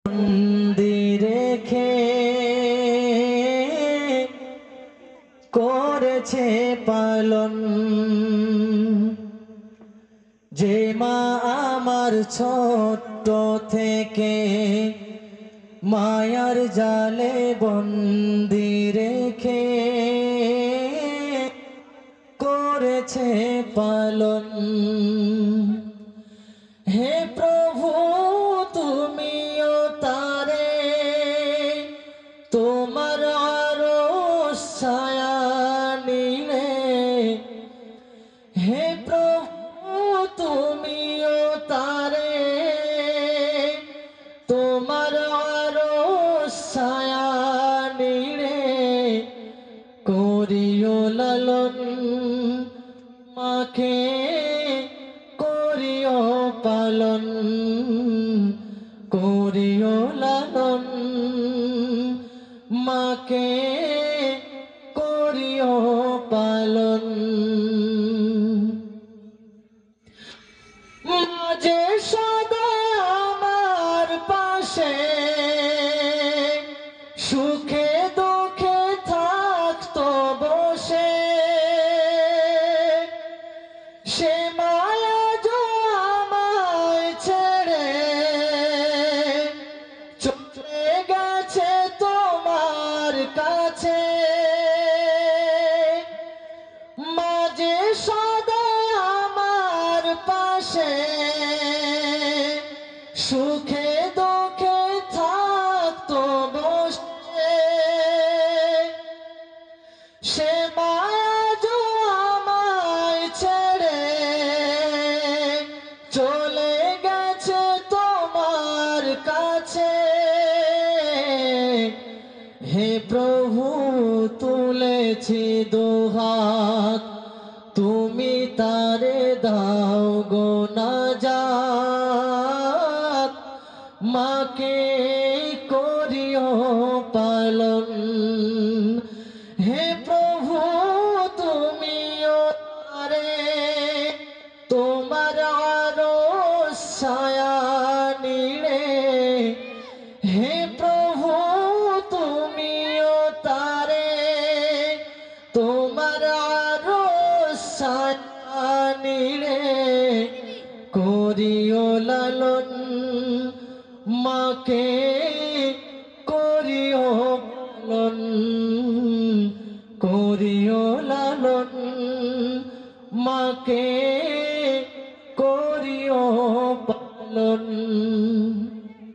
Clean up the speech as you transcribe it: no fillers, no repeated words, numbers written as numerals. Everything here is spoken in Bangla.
বন্দি রেখে করেছে পালন, যে মা আমার ছোট্ট থেকে মায়ার জালে বন্দি রেখে করেছে পালন। হে প্রভু তুমিও তারে তোমার আরশ ছায়া নিলে, হে প্রভু তুমিও তারে তোমার আরশ ছায়া নিলে করিও লালন, মাকে করিও পালন, করিও লালন, মাকে করিও পালন। মাঝে সদা আমার পাশে সুখে দুঃখে থাকতো বসে, সে মায়া যে আমায় ছেড়ে চলে গেছে তোমার কাছে। মাঝে সদা আমার পাশে সুখে দুঃখে থাকতো বসে, সে মায়া যে আমায় ছেড়ে চলে গেছে তোমার কাছে। হে প্রভু তুলেছি দুহাত, তুমি তারে দাও গো নাজাত, মাকে করিও পালন। হে প্রভু তুমিও তারে তোমার আরশ ছায়া নিলে, হে প্রভু তুমিও তারে তোমার আরশ ছায়া নিলে করিও লালন, মাকে করিও পালন, করিও লালন, মাকে